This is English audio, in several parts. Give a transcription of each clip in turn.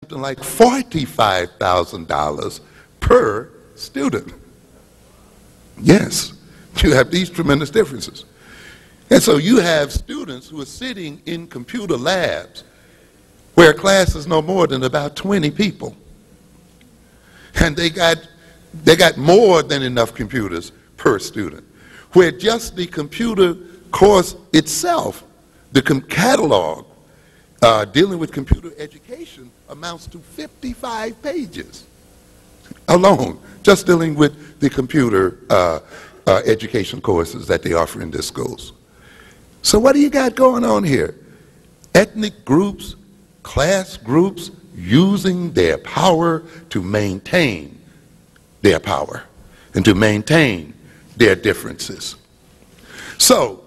something like $45,000 per student. Yes, you have these tremendous differences. And so you have students who are sitting in computer labs where a class is no more than about 20 people. And they got more than enough computers per student, where just the computer course itself, the catalog dealing with computer education, amounts to 55 pages alone, just dealing with the computer education courses that they offer in their schools. So what do you got going on here? Ethnic groups, class groups, using their power to maintain their power and to maintain their differences. So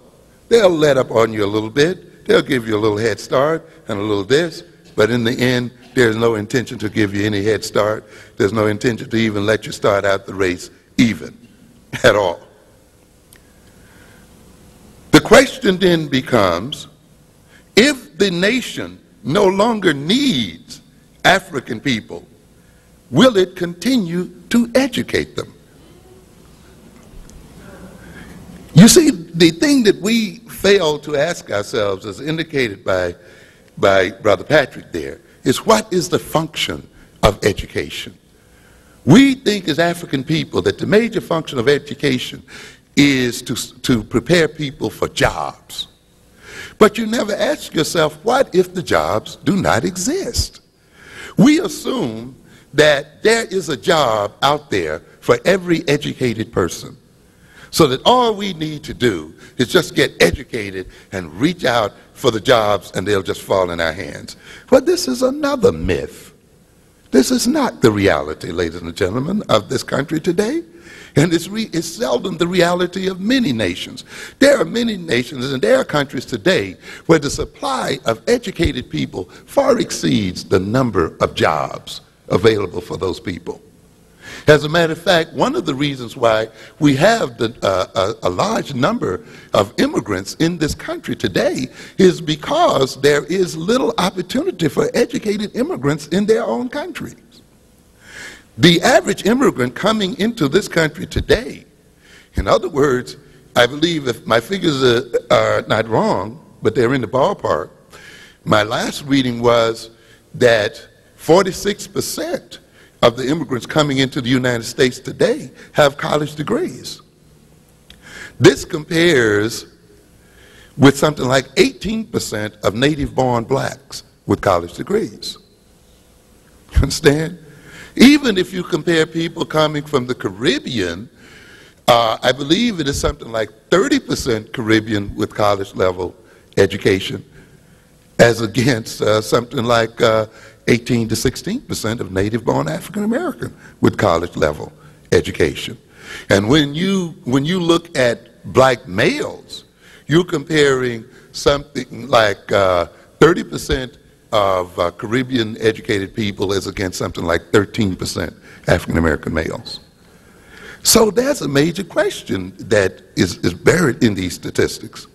they'll let up on you a little bit, they'll give you a little head start and a little this, but in the end, there's no intention to give you any head start. There's no intention to even let you start out the race even at all. The question then becomes, if the nation no longer needs African people, will it continue to educate them? You see, the thing that we fail to ask ourselves, as indicated by Brother Patrick there, is what is the function of education? We think as African people that the major function of education is to prepare people for jobs. But you never ask yourself, what if the jobs do not exist? We assume that there is a job out there for every educated person, so that all we need to do is just get educated and reach out for the jobs and they'll just fall in our hands. But this is another myth. This is not the reality, ladies and gentlemen, of this country today. And it's seldom the reality of many nations. There are many nations and there are countries today where the supply of educated people far exceeds the number of jobs available for those people. As a matter of fact, one of the reasons why we have a large number of immigrants in this country today is because there is little opportunity for educated immigrants in their own countries. The average immigrant coming into this country today, in other words, I believe if my figures are not wrong, but they're in the ballpark, my last reading was that 46% of the immigrants coming into the United States today have college degrees. This compares with something like 18% of native-born blacks with college degrees. You understand? Even if you compare people coming from the Caribbean, I believe it is something like 30% Caribbean with college level education, as against something like 18 to 16% of native-born African American with college level education. And when you look at black males, you're comparing something like 30% of Caribbean educated people as against something like 13% African American males. So there's a major question that is buried in these statistics.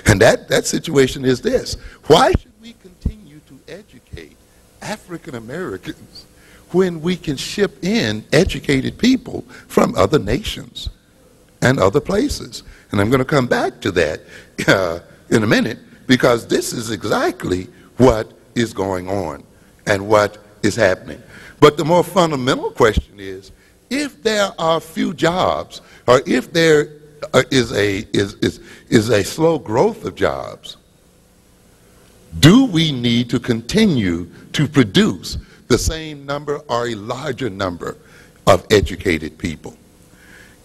And that situation is this: why should we continue to educate African Americans when we can ship in educated people from other nations and other places? And I'm going to come back to that in a minute, because this is exactly what is going on and what is happening. But the more fundamental question is, if there are few jobs, or if there is a slow growth of jobs, do we need to continue to produce the same number or a larger number of educated people?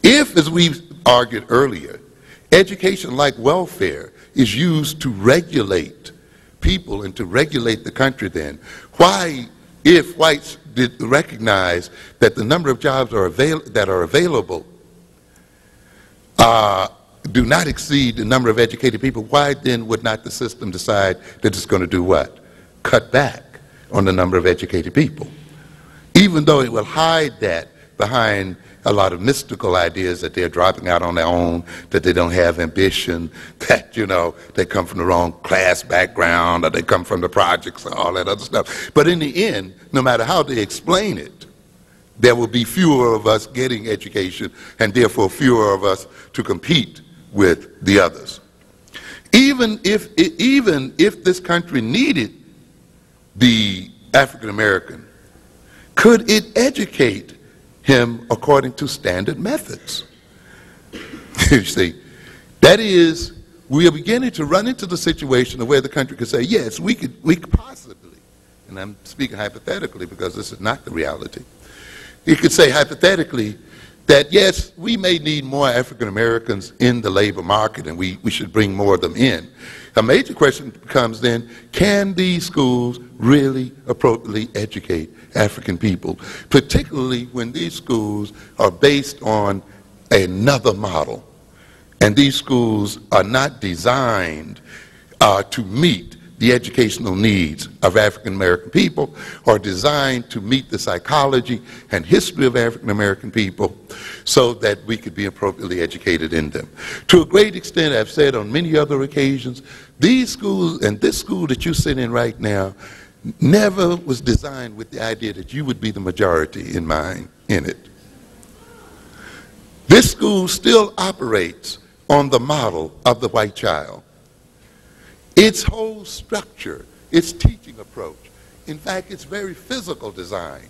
If, as we argued earlier, education like welfare is used to regulate people and to regulate the country, then why, if whites did recognize that the number of jobs that are available do not exceed the number of educated people, why then would not the system decide that it's going to do what? Cut back on the number of educated people, even though it will hide that behind a lot of mystical ideas that they're dropping out on their own, that they don't have ambition, that, you know, they come from the wrong class background, or they come from the projects, and all that other stuff. But in the end, no matter how they explain it, there will be fewer of us getting education, and therefore fewer of us to compete with the others. Even if this country needed the African American, could it educate him according to standard methods? You see, that is, we are beginning to run into the situation of where the country could say, yes, we could possibly, and I'm speaking hypothetically because this is not the reality. You could say hypothetically that yes, we may need more African Americans in the labor market, and we should bring more of them in. A major question becomes then, can these schools really appropriately educate African people, particularly when these schools are based on another model, and these schools are not designed to meet the educational needs of African American people, or designed to meet the psychology and history of African American people, so that we could be appropriately educated in them. To a great extent, I've said on many other occasions, these schools and this school that you sit in right now never was designed with the idea that you would be the majority in mind in it. This school still operates on the model of the white child. Its whole structure, its teaching approach, in fact, its very physical design,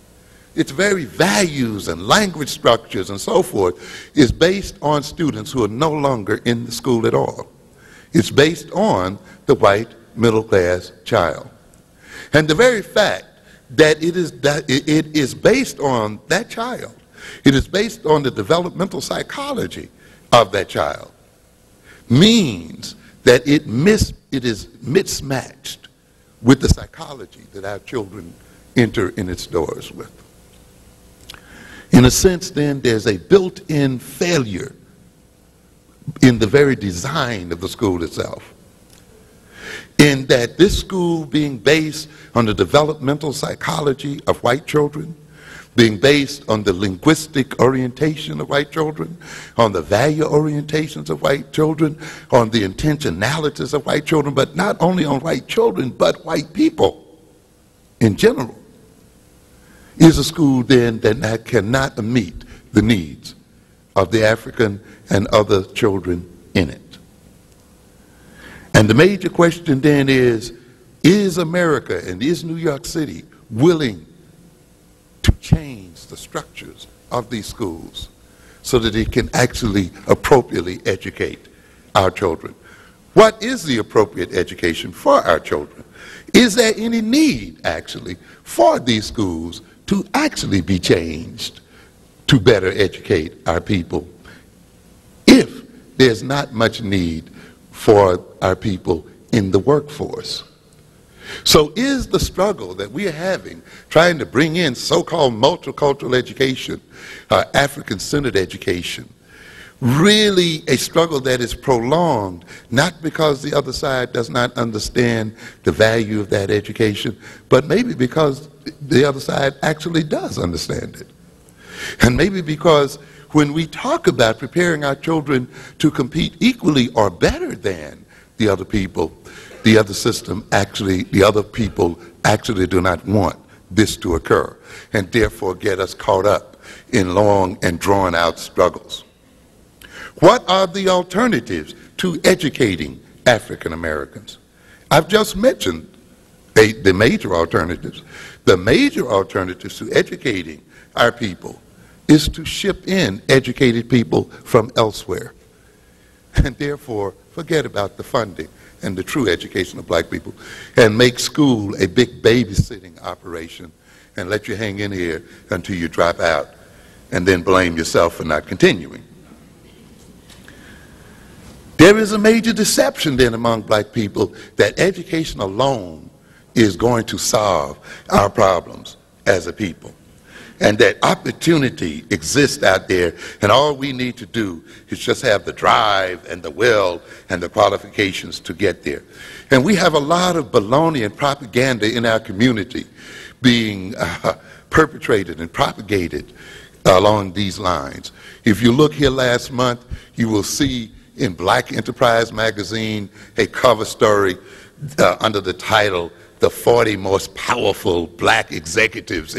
its very values and language structures and so forth, is based on students who are no longer in the school at all. It's based on the white middle-class child. And the very fact that it is based on that child, it is based on the developmental psychology of that child, means that it is mismatched with the psychology that our children enter in its doors with. In a sense, then, there's a built-in failure in the very design of the school itself, in that this school, being based on the developmental psychology of white children, being based on the linguistic orientation of white children, on the value orientations of white children, on the intentionalities of white children, but not only on white children, but white people in general, is a school then that cannot meet the needs of the African and other children in it. And the major question then is America and is New York City willing to change the structures of these schools so that it can actually appropriately educate our children? What is the appropriate education for our children? Is there any need, actually, for these schools to actually be changed to better educate our people, if there's not much need for our people in the workforce? So is the struggle that we are having, trying to bring in so-called multicultural education, African-centered education, really a struggle that is prolonged, not because the other side does not understand the value of that education, but maybe because the other side actually does understand it? And maybe because when we talk about preparing our children to compete equally or better than the other people, the other system actually, the other people actually do not want this to occur, and therefore get us caught up in long and drawn out struggles. What are the alternatives to educating African Americans? I've just mentioned the major alternatives. The major alternatives to educating our people is to ship in educated people from elsewhere, and therefore forget about the funding and the true education of black people, and make school a big babysitting operation and let you hang in here until you drop out and then blame yourself for not continuing. There is a major deception then among black people that education alone is going to solve our problems as a people, and that opportunity exists out there, and all we need to do is just have the drive and the will and the qualifications to get there. And we have a lot of baloney and propaganda in our community being perpetrated and propagated along these lines. If you look here last month, you will see in Black Enterprise magazine a cover story under the title, "The 40 Most Powerful Black Executives